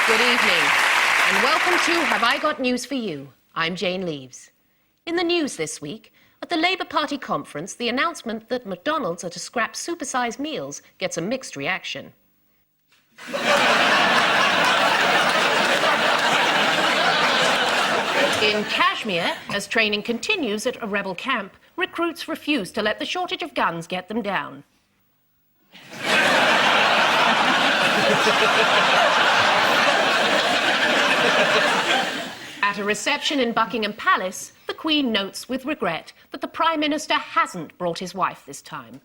Good evening, and welcome to Have I Got News for You? I'm Jane Leeves. In the news this week, at the Labour Party conference, the announcement that McDonald's are to scrap supersized meals gets a mixed reaction. In Kashmir, as training continues at a rebel camp, recruits refuse to let the shortage of guns get them down. At a reception in Buckingham Palace, the Queen notes with regret that the Prime Minister hasn't brought his wife this time.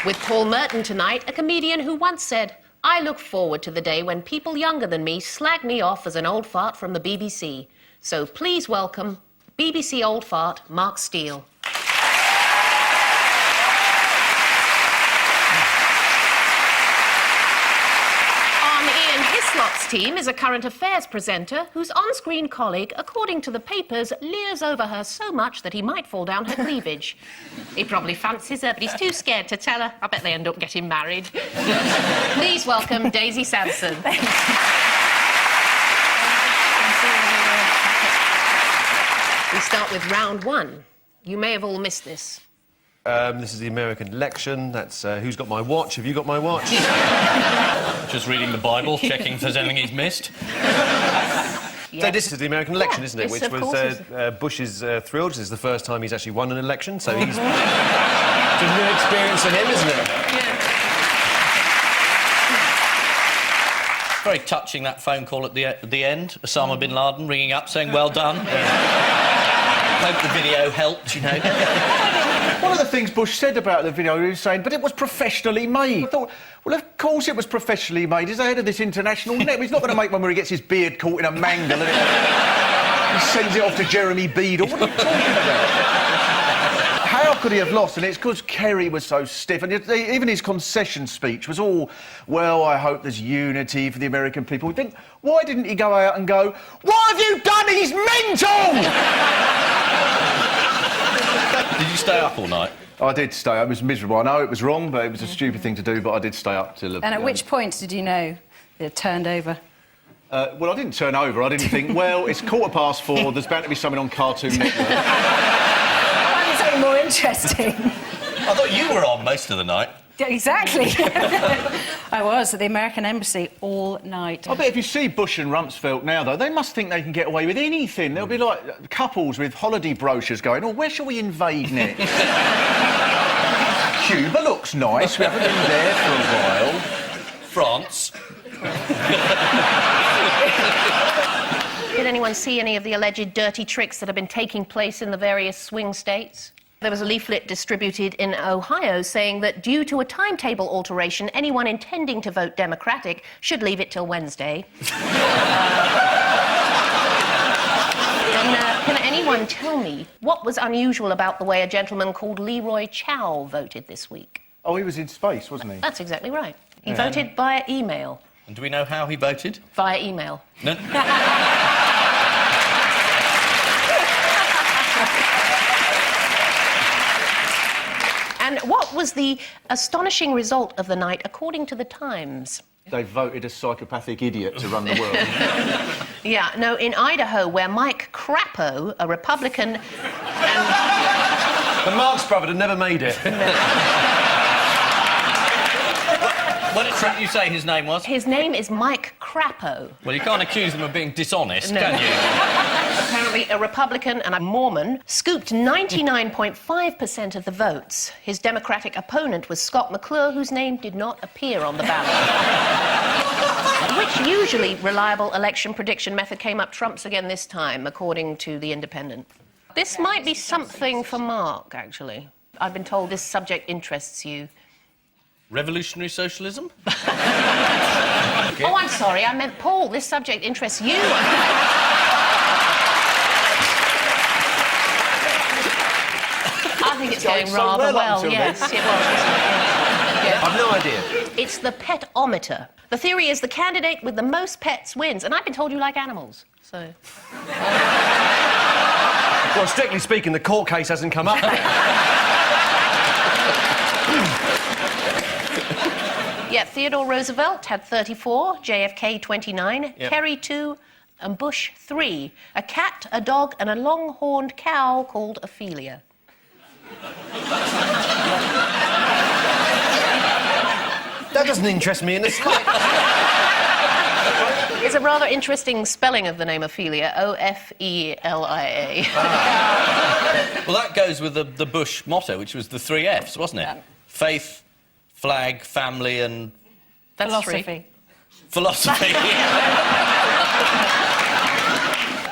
With Paul Merton tonight, a comedian who once said, "I look forward to the day when people younger than me slag me off as an old fart from the BBC." So please welcome BBC old fart, Mark Steele. Hislop's team is a current affairs presenter whose on-screen colleague, according to the papers, leers over her so much that he might fall down her cleavage. He probably fancies her, but he's too scared to tell her. I bet they end up getting married. Please welcome Daisy Sampson. We start with round one. You may have all missed this. This is the American election. That's who's got my watch? Have you got my watch? Just reading the Bible, checking if there's anything he's missed. Yes. So this is the American election, isn't it? This, Which was Bush is thrilled. This is the first time he's actually won an election, so he's... It's a new experience for him, isn't it? Yeah. Very touching, that phone call at the end. Osama bin Laden ringing up saying, "Well done." Hope the video helped, you know. One of the things Bush said about the video, he was saying, but it was professionally made. I thought, well, of course it was professionally made. He's the head of this international net. He's not going to make one where he gets his beard caught in a mangle and he sends it off to Jeremy Beadle. What are you talking about? How could he have lost? And it's because Kerry was so stiff. And even his concession speech was all, well, I hope there's unity for the American people. Why didn't he go out and go, what have you done? He's mental! Did you stay up all night? I did stay up. It was miserable. I know it was wrong, but it was a stupid thing to do, but I did stay up till... And at which point did you know it turned over? Well, I didn't turn over. I didn't think, well, it's 4:15, there's bound to be something on Cartoon Network. Find something more interesting. I thought you were on most of the night. Exactly. I was at the American Embassy all night. I bet if you see Bush and Rumsfeld now, though, they must think they can get away with anything. There'll be, like, couples with holiday brochures going, oh, where shall we invade next? Cuba looks nice. We haven't been there for a while. France. Did anyone see any of the alleged dirty tricks that have been taking place in the various swing states? There was a leaflet distributed in Ohio saying that due to a timetable alteration, anyone intending to vote Democratic should leave it till Wednesday. Can anyone tell me what was unusual about the way a gentleman called Leroy Chow voted this week? Oh, he was in space, wasn't he? That's exactly right. He voted via email. And do we know how he voted? Via email. No. And what was the astonishing result of the night, according to the Times? They voted a psychopathic idiot to run the world. Yeah, no, in Idaho, where Mike Crapo, a Republican, and... The Marx brother had never made it. What did you say his name was? His name is Mike Crapo. Well, you can't accuse them of being dishonest, No. can you? Apparently, a Republican and a Mormon scooped 99.5% of the votes. His Democratic opponent was Scott McClure, whose name did not appear on the ballot. Which usually reliable election prediction method came up trumps again this time, according to The Independent. This might be something for Mark, actually. I've been told this subject interests you. Revolutionary socialism? Oh, I'm sorry, I meant Paul. This subject interests you. I think it's going rather well, yes, it was. Yeah. I've no idea. It's the pet-ometer. The theory is the candidate with the most pets wins, and I've been told you like animals, so... Well, strictly speaking, the court case hasn't come up yet. Yeah, Theodore Roosevelt had 34, JFK 29, Yep. Kerry 2, and Bush 3. A cat, a dog, and a long-horned cow called Ophelia. That doesn't interest me in the slightest. It's a rather interesting spelling of the name Ophelia, O-F-E-L-I-A. Well, that goes with the Bush motto, which was the 3 Fs, wasn't it? Yeah. Faith, flag, family, and That's Philosophy. 3. philosophy.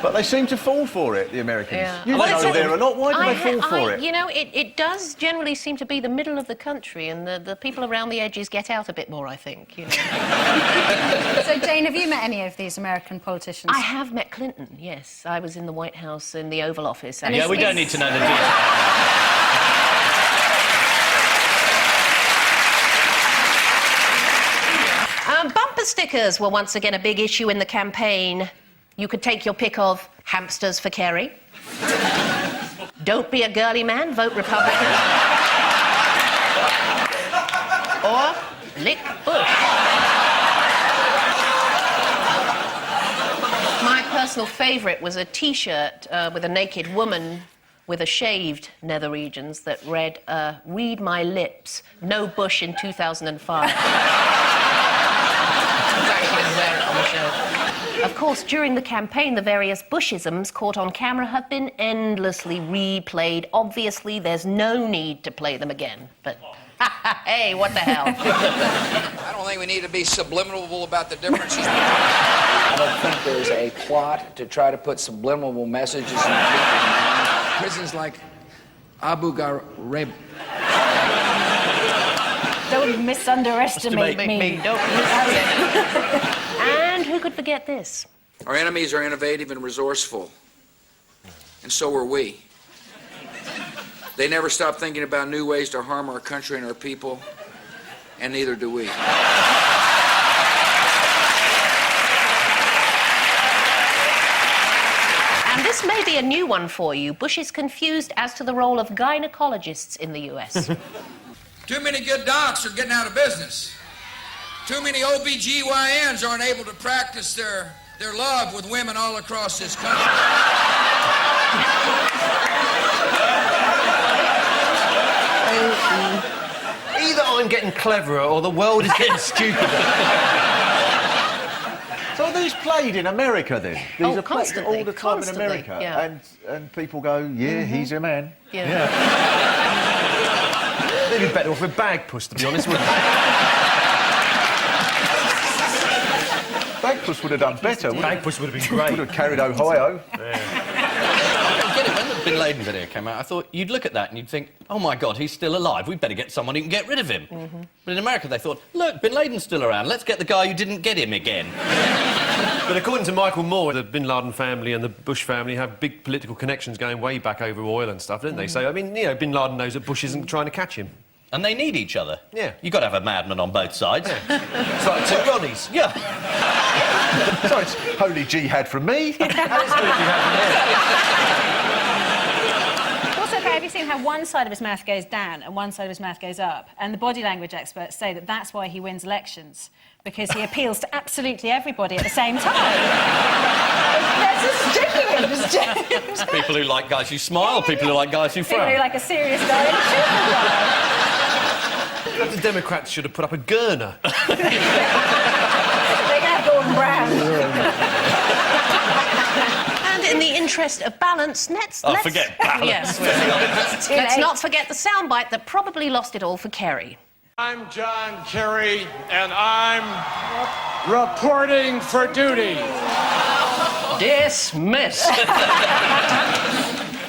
But they seem to fall for it, the Americans. Yeah. You Well, know it's- there a lot. Why do they fall for it? You know, it does generally seem to be the middle of the country, and the people around the edges get out a bit more, I think, you know. So, Jane, have you met any of these American politicians? I have met Clinton, yes. I was in the White House, in the Oval Office. And Yeah, we don't need to know the details. Bumper stickers were once again a big issue in the campaign. You could take your pick of hamsters for Kerry. Don't be a girly man, vote Republican. Or lick Bush. My personal favourite was a T-shirt with a naked woman with a shaved nether regions that read, read my lips, no Bush in 2005. On the show. Of course, during the campaign, the various Bushisms caught on camera have been endlessly replayed. Obviously, there's no need to play them again. But, hey, what the hell? I don't think we need to be subliminal about the differences. I don't think there's a plot to try to put subliminal messages in people's minds. Prisons like Abu Ghraib. Don't misunderestimate me. Don't And who could forget this? Our enemies are innovative and resourceful, and so are we. They never stop thinking about new ways to harm our country and our people, and neither do we. And this may be a new one for you. Bush is confused as to the role of gynecologists in the US. Too many good docs are getting out of business. Too many OBGYNs aren't able to practice their love with women all across this country. Either I'm getting cleverer or the world is getting stupider. So are these played in America then? These Oh, are played constantly, all the time constantly, in America, yeah. and people go, yeah, he's a man. Yeah. They'd be better off with Bagpuss, to be honest, wouldn't they? Bagpuss would have done better. wouldn't he? Bagpuss would have been Would great. have carried Ohio. I don't get it. When the Bin Laden video came out, I thought you'd look at that and you'd think, oh my God, he's still alive. We'd better get someone who can get rid of him. But in America, they thought, look, Bin Laden's still around. Let's get the guy who didn't get him again. But according to Michael Moore, the Bin Laden family and the Bush family have big political connections going way back over oil and stuff, don't they? So, I mean, you know, Bin Laden knows that Bush isn't trying to catch him. And they need each other. Yeah. You've got to have a madman on both sides. It's like two Ronnies. Yeah. So it's holy jihad from me. Also, okay, have you seen how one side of his mouth goes down and one side of his mouth goes up? And the body language experts say that that's why he wins elections, because he appeals to absolutely everybody at the same time. That's genuine. People who like guys who smile, people who like guys who People frown. who like a serious guy and a cheerful guy. The Democrats should have put up a gurner. They can have Gordon Brown. And in the interest of balance, let's... Forget balance. Yes, Too let's late. not forget the soundbite that probably lost it all for Kerry. I'm John Kerry, and I'm reporting for duty. Dismiss.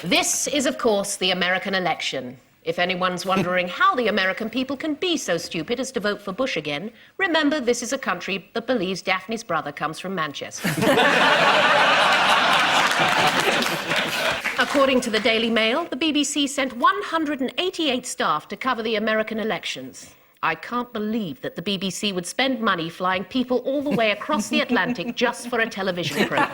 This is, of course, the American election. If anyone's wondering how the American people can be so stupid as to vote for Bush again, remember this is a country that believes Daphne's brother comes from Manchester. According to the Daily Mail, the BBC sent 188 staff to cover the American elections. I can't believe that the BBC would spend money flying people all the way across the Atlantic just for a television programme.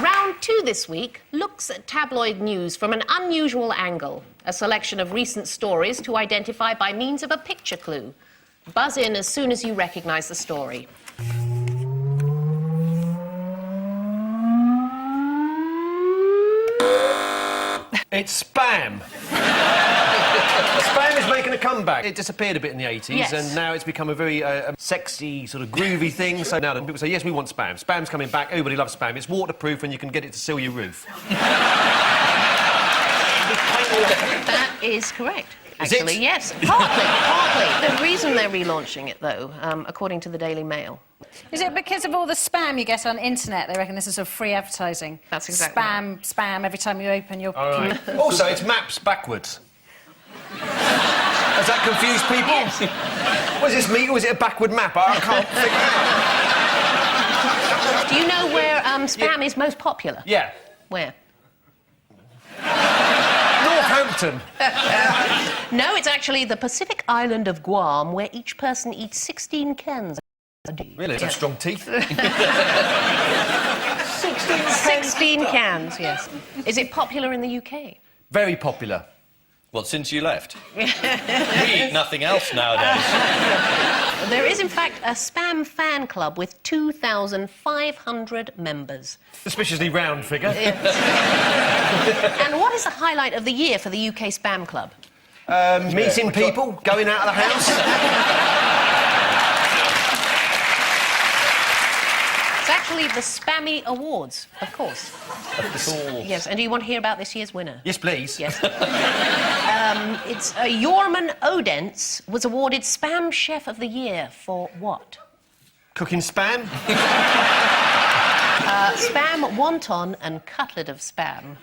Round Round 2 this week looks at tabloid news from an unusual angle. A selection of recent stories to identify by means of a picture clue. Buzz in as soon as you recognise the story. It's Spam. Spam is making a comeback. It disappeared a bit in the 80s, Yes. and now it's become a very sexy, sort of groovy thing. So now people say, yes, we want Spam. Spam's coming back. Everybody loves Spam. It's waterproof, and you can get it to seal your roof. That is correct. Is it? Actually, yes. Partly. The reason they're relaunching it, though, according to the Daily Mail... Is it because of all the spam you get on internet? They reckon this is sort of free advertising. That's exactly Spam every time you open your... All right. Also, it's maps backwards. Has that confused people? Yes. Was this me, or was it a backward map? I can't figure it out. Do you know where Spam is most popular? Yeah. Where? Northampton. No, it's actually the Pacific island of Guam, where each person eats 16 cans a day. Really? It's got strong teeth. 16 cans, yes. Is it popular in the UK? Very popular. What, since you left? We eat nothing else nowadays. There is, in fact, a Spam fan club with 2,500 members. Suspiciously round figure. Yes. And what is the highlight of the year for the UK Spam Club? Meeting people, going out of the house. It's actually the Spammy Awards, of course. Yes, and do you want to hear about this year's winner? Yes, please. Yes. It's Yorman Odence was awarded Spam Chef of the Year for what? Cooking spam? Spam wonton and cutlet of spam.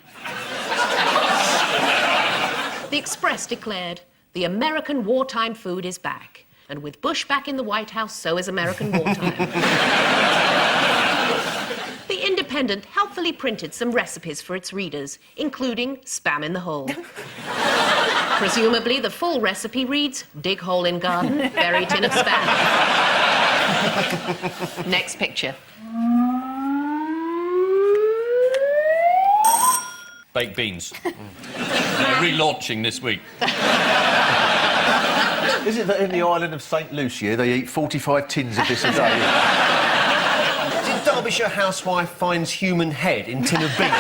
The Express declared, the American wartime food is back. And with Bush back in the White House, so is American wartime. The Independent helpfully printed some recipes for its readers, including spam in the hole. Presumably, the full recipe reads, dig hole in garden, bury tin of spam. Next picture. Baked beans. They're relaunching this week. Is it that in the island of St Lucia they eat 45 tins of this a day? Did Derbyshire housewife finds human head in tin of beans?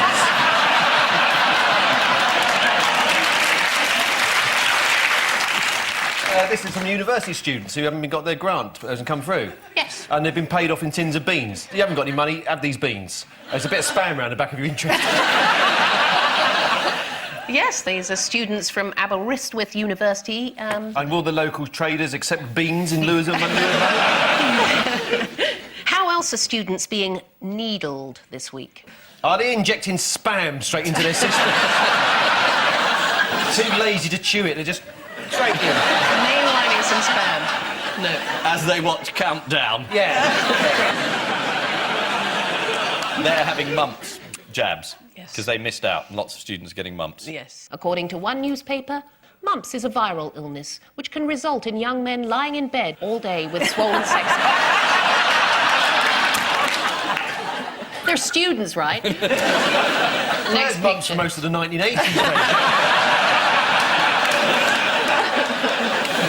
This is from university students who haven't got their grant, hasn't come through. Yes. And they've been paid off in tins of beans. You haven't got any money, have these beans. There's a bit of spam around the back if you're interested. Yes, these are students from Aberystwyth University. And will the local traders accept beans in lieu of money? How else are students being needled this week? Are they injecting spam straight into their system? Too lazy to chew it, they're just straight in. Mainlining some spam. No. As they watch Countdown, Yeah. they're having mumps jabs. Yes. Because they missed out. Lots of students getting mumps. Yes. According to one newspaper, mumps is a viral illness which can result in young men lying in bed all day with swollen sex. They're students, right? Next Mumps for picture. most of the 1980s, mate.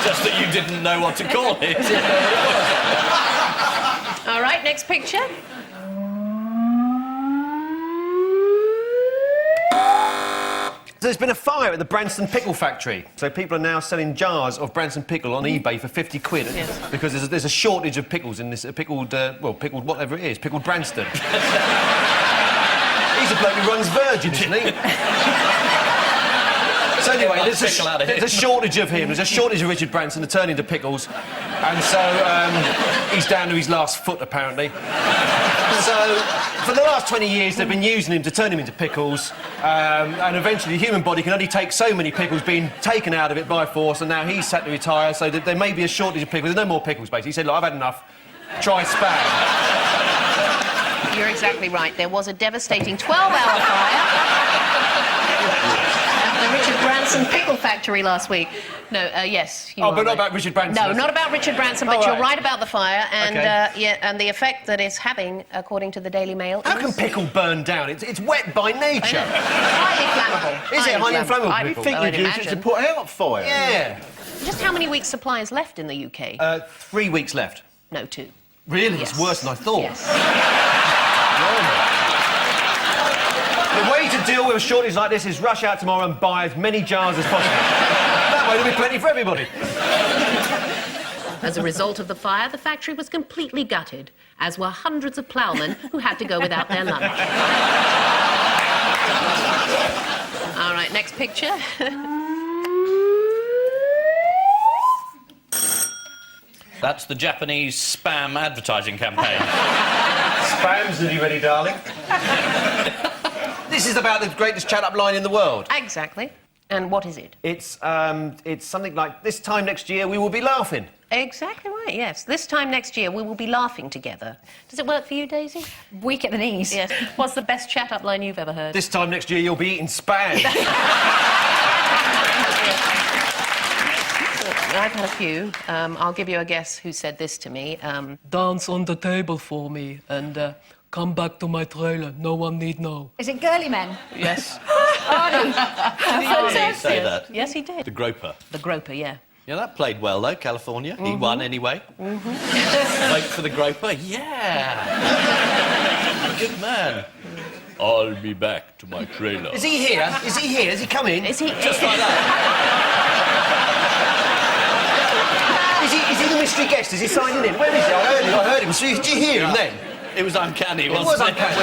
Just that you didn't know what to call it. All right, next picture. There's been a fire at the Branston Pickle Factory. So people are now selling jars of Branston pickle on eBay for 50 quid. Yes. Because there's a shortage of pickles in this pickled whatever it is, pickled Branston. He's a bloke who runs Virgin, isn't he? So anyway, there's a shortage of him. There's a shortage of Richard Branson to turn into pickles. And so he's down to his last foot, apparently. So for the last 20 years, they've been using him to turn him into pickles. And eventually, the human body can only take so many pickles being taken out of it by force. And now he's had to retire, so there may be a shortage of pickles. There's no more pickles, basically. He said, look, I've had enough. Try spam. You're exactly right. There was a devastating 12-hour fire at the Richard Branson Branson pickle factory last week. No, yes, you Oh, are but not right. about Richard Branson. No, not about Richard Branson, but Oh, you're right. right about the fire and, Okay. and the effect that it's having, according to the Daily Mail. How can pickle burn down? It's wet by nature. Highly flammable. Is it highly inflammable, I pickle? think I would you'd use it to imagine. put out fire. Yeah. Just how many weeks' supply is left in the UK? 3 weeks left. No, 2. Really? Yes. It's worse than I thought. Yes. The way to deal with a shortage like this is rush out tomorrow and buy as many jars as possible. That way there'll be plenty for everybody. As a result of the fire, the factory was completely gutted, as were hundreds of ploughmen who had to go without their lunch. All right, next picture. That's the Japanese spam advertising campaign. Spams, are you ready, darling? This is about the greatest chat-up line in the world. Exactly. And what is it? It's something like, this time next year we will be laughing. Exactly right, yes. This time next year, we will be laughing together. Does it work for you, Daisy? Weak at the knees. Yes. What's the best chat-up line you've ever heard? This time next year you'll be eating spam. I've had a few. I'll give you a guess who said this to me. Dance on the table for me and come back to my trailer. No one need know. Is it girly men? Yes. Did he say that? Yes, he did. The Groper. The Groper, yeah. Yeah, that played well, though, California. He won anyway. Vote for the Groper? Yeah. Good man. I'll be back to my trailer. Is he here? Is he here? Has he come in? Is he... Just like that. Is he the mystery guest? Is he signing in? Where is he? I heard him. So did you hear him then? It was uncanny, It wasn't was it? uncanny.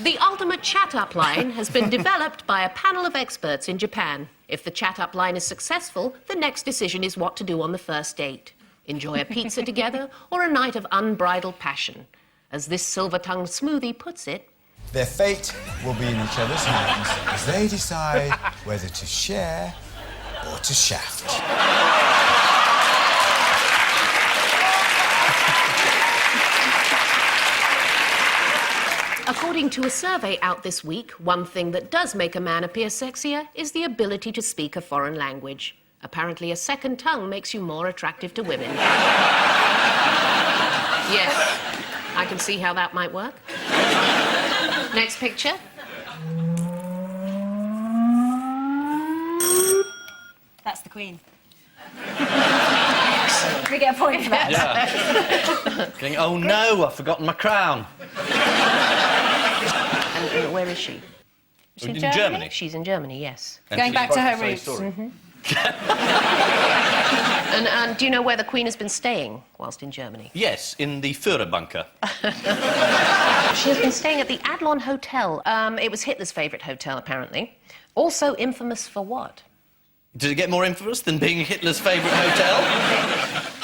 The ultimate chat-up line has been developed by a panel of experts in Japan. If the chat-up line is successful, the next decision is what to do on the first date. Enjoy a pizza together or a night of unbridled passion. As this silver-tongued smoothie puts it... Their fate will be in each other's hands as they decide whether to share or to shaft. According to a survey out this week, one thing that does make a man appear sexier is the ability to speak a foreign language. Apparently, a second tongue makes you more attractive to women. Yes, I can see how that might work. Next picture. That's the Queen. We get a point for that. Yeah. Going, oh no, I've forgotten my crown. And where is she? Is she In Germany? She's in Germany, yes. And Going she- back to her roots. And do you know where the Queen has been staying whilst in Germany? Yes, in the Führerbunker. She has been staying at the Adlon Hotel. It was Hitler's favourite hotel, apparently. Also infamous for what? Did it get more infamous than being Hitler's favourite hotel?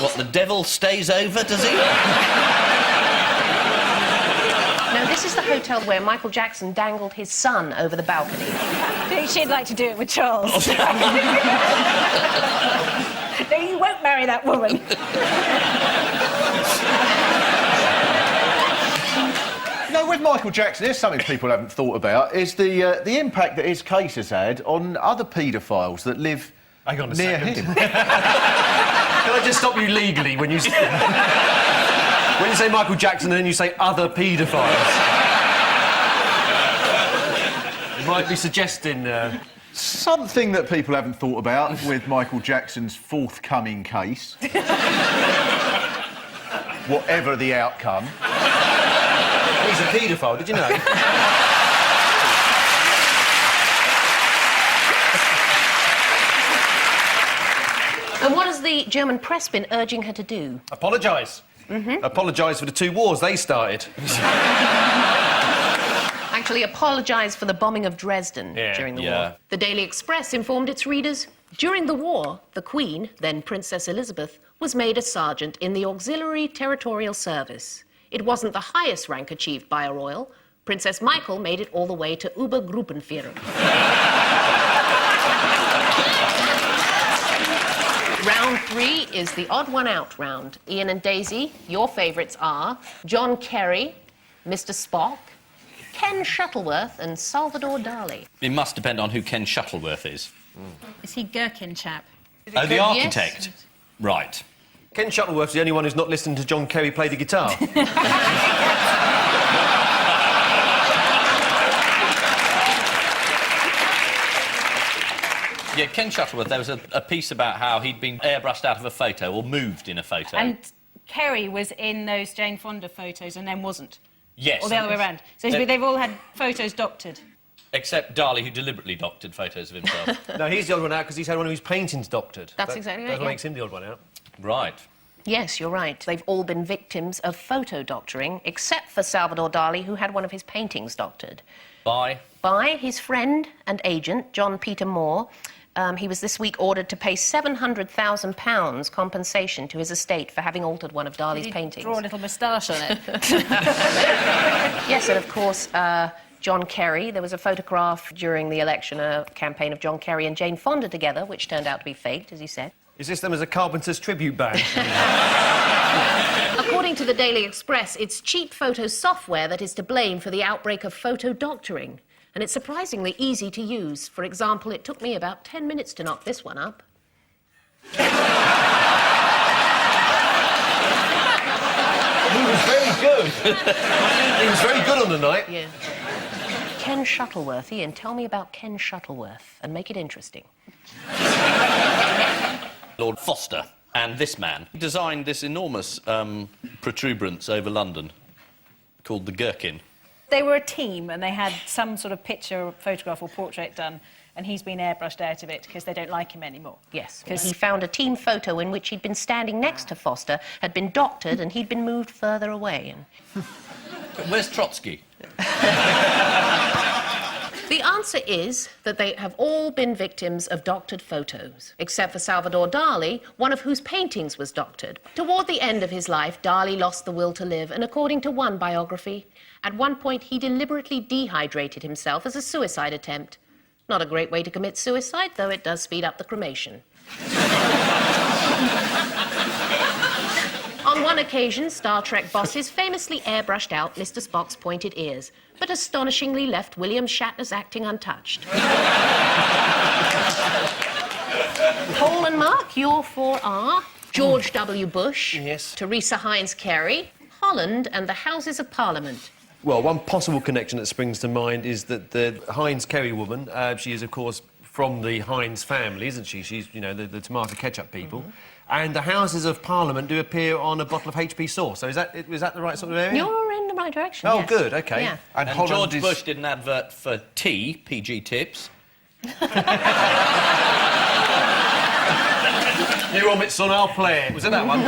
What, the devil stays over, does he? No, this is the hotel where Michael Jackson dangled his son over the balcony. I think she'd like to do it with Charles. No, you won't marry that woman. You know, with Michael Jackson, there's something people haven't thought about, is the impact that his case has had on other paedophiles that live Hang on a near second. him. Can I just stop you legally when you say Michael Jackson and then you say other paedophiles? You might be suggesting... Something that people haven't thought about with Michael Jackson's forthcoming case, whatever the outcome. He's a paedophile, did you know? And what has the German press been urging her to do? Apologise. Apologise for the 2 wars they started. Actually, apologise for the bombing of Dresden during the Yeah. war. The Daily Express informed its readers, during the war, the Queen, then Princess Elizabeth, was made a sergeant in the Auxiliary Territorial Service. It wasn't the highest rank achieved by a royal. Princess Michael made it all the way to Obergruppenführer. Round 3 is the odd one out round. Ian and Daisy, your favourites are John Kerry, Mr. Spock, Ken Shuttleworth and Salvador Dali. It must depend on who Ken Shuttleworth is. Is he Gherkin chap? Oh, the Yes. architect. Right. Ken Shuttleworth's the only one who's not listened to John Kerry play the guitar. Yeah, Ken Shuttleworth, there was a piece about how he'd been airbrushed out of a photo or moved in a photo. And Kerry was in those Jane Fonda photos and then wasn't. Yes. Or the other way around. So they've all had photos doctored. Except Dali, who deliberately doctored photos of himself. No, he's the odd one out because he's had one of his paintings doctored. That's exactly right, That's what yeah. makes him the odd one out. Right. Yes, you're right. They've all been victims of photo doctoring, except for Salvador Dali, who had one of his paintings doctored. By? By his friend and agent, John Peter Moore. He was this week ordered to pay £700,000 compensation to his estate for having altered one of Dali's paintings. Draw a little moustache on it. Yes, and of course, John Kerry. There was a photograph during the election, a campaign of John Kerry and Jane Fonda together, which turned out to be faked, as you said. Is this them as a Carpenter's tribute band? According to the Daily Express, it's cheap photo software that is to blame for the outbreak of photo doctoring. And it's surprisingly easy to use. For example, it took me about 10 minutes to knock this one up. He was very good. He was very good on the night. Yeah. Ken Shuttleworth. Ian, tell me about Ken Shuttleworth and make it interesting. Lord Foster and this man designed this enormous protuberance over London called the Gherkin. They were a team and they had some sort of picture, photograph or portrait done, and he's been airbrushed out of it because they don't like him anymore. Yes, because he found a team photo in which he'd been standing next to Foster, had been doctored, and he'd been moved further away. And... Where's Trotsky? The answer is that they have all been victims of doctored photos, except for Salvador Dali, one of whose paintings was doctored. Toward the end of his life, Dali lost the will to live, and according to one biography, at one point he deliberately dehydrated himself as a suicide attempt. Not a great way to commit suicide, though it does speed up the cremation. On one occasion, Star Trek bosses famously airbrushed out Mr. Spock's pointed ears, but astonishingly left William Shatner's acting untouched. Paul and Mark, your 4R. George W. Bush. Yes. Teresa Heinz Kerry. Holland and the Houses of Parliament. Well, one possible connection that springs to mind is that the Heinz Kerry woman, she is, of course, from the Heinz family, isn't she? She's, you know, the tomato ketchup people. Mm-hmm. And the Houses of Parliament do appear on a bottle of HP sauce. So is that the right sort of area? You're in the right direction, Oh, yes. good, OK. Yeah. And George Bush did an advert for tea, PG Tips. You omit, son, I'll play it. Was it that one?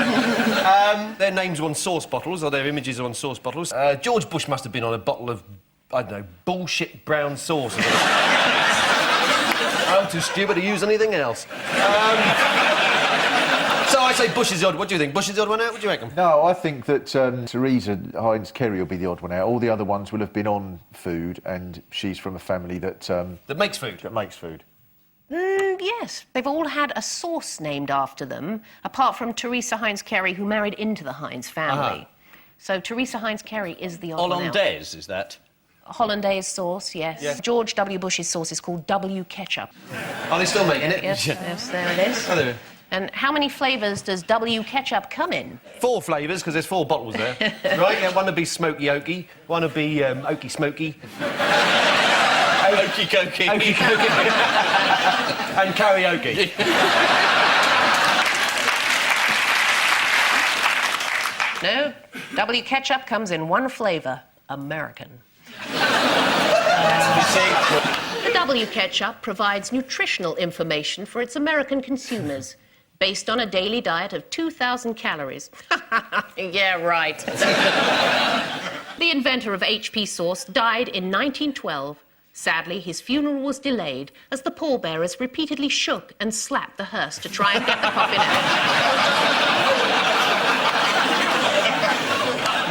Their names are on sauce bottles, or their images are on sauce bottles. George Bush must have been on a bottle of, I don't know, bullshit brown sauce. I'm too stupid to use anything else. So I say Bush is the odd. What do you think? Bush is the odd one out? What do you reckon? No, I think that Teresa Heinz Kerry will be the odd one out. All the other ones will have been on food, and she's from a family that... that makes food? That makes food. Yes, they've all had a sauce named after them, apart from Teresa Heinz Kerry, who married into the Heinz family. So Teresa Heinz Kerry is the odd one out. Hollandaise, is that? Hollandaise sauce, yes. George W. Bush's sauce is called W ketchup. Are they still making it? Yes, yes, there it is. Oh, there. And how many flavours does W ketchup come in? 4 flavours, because there's 4 bottles there. Right, yeah, one would be smoky oaky, one would be oaky smoky. Okie dokie. Okie dokie. And karaoke. No, W ketchup comes in one flavour, American. The W ketchup provides nutritional information for its American consumers, based on a daily diet of 2,000 calories. Yeah, right. The inventor of HP sauce died in 1912. Sadly, his funeral was delayed as the pallbearers repeatedly shook and slapped the hearse to try and get the coffin out.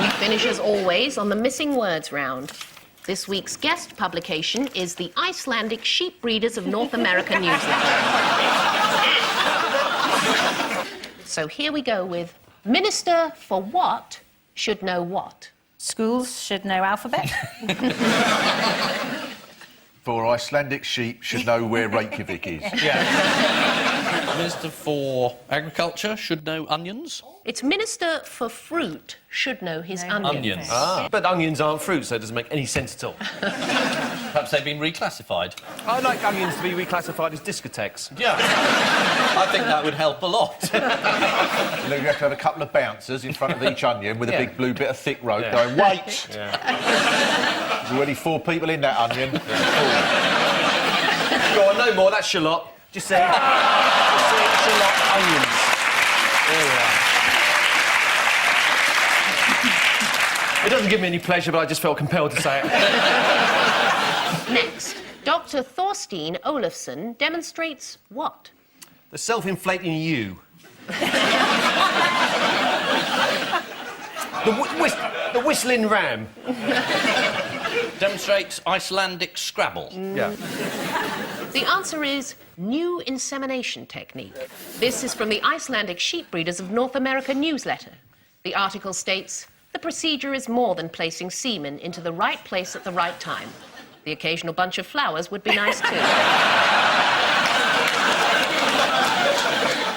We finish, as always, on the missing words round. This week's guest publication is the Icelandic Sheep Breeders of North America newsletter. So here we go with Minister for What should know what. Schools should know alphabet. 4 Icelandic sheep should know where Reykjavik is. Minister for Agriculture should know onions. Its Minister for Fruit should know his onions. But onions aren't fruit, so it doesn't make any sense at all. Perhaps they've been reclassified. I'd like onions to be reclassified as discotheques. Yeah. I think that would help a lot. You have to have a couple of bouncers in front of each onion with a big blue bit of thick rope going, wait! There's already 4 people in that onion. Go on, no more, that's shallot. Just say, shallot onions. There we are. It doesn't give me any pleasure, but I just felt compelled to say it. Next, Dr. Thorstein Olafsson demonstrates what? The self-inflating you. the whistling ram. Demonstrates Icelandic Scrabble. Yeah. The answer is new insemination technique. This is from the Icelandic Sheep Breeders of North America newsletter. The article states, the procedure is more than placing semen into the right place at the right time. The occasional bunch of flowers would be nice too.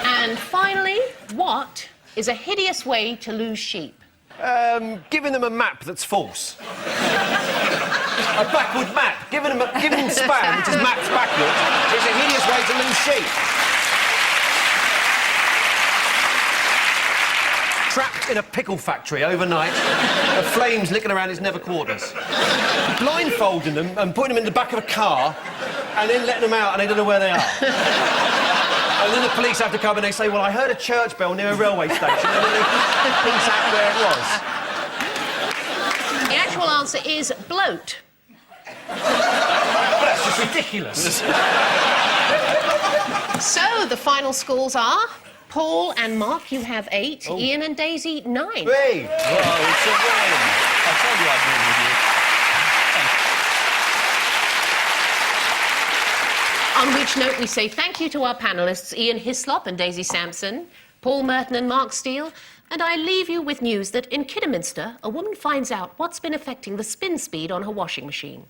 And finally, what is a hideous way to lose sheep? Giving them a map that's false. A backward map. Giving them spam, which is mapped backwards, is a hideous way to lose sheep. Trapped in a pickle factory overnight, the flames licking around his nether quarters. Blindfolding them and putting them in the back of a car and then letting them out and they don't know where they are. And then the police have to come and they say, well, I heard a church bell near a railway station, and then they piece out where it was. The actual answer is bloat. Well, that's just ridiculous. So, the final scores are Paul and Mark, you have 8. Ian and Daisy, 9. Hey! Well, it's a win. I told you I'd win with you. On which note, we say thank you to our panellists, Ian Hislop and Daisy Sampson, Paul Merton and Mark Steele, and I leave you with news that in Kidderminster, a woman finds out what's been affecting the spin speed on her washing machine.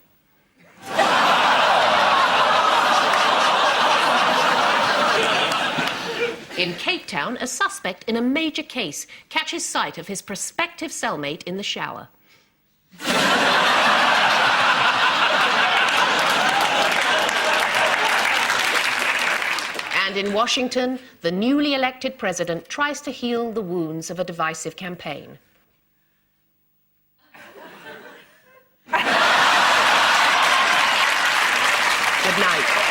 In Cape Town, a suspect in a major case catches sight of his prospective cellmate in the shower. And in Washington, the newly elected president tries to heal the wounds of a divisive campaign. Good night.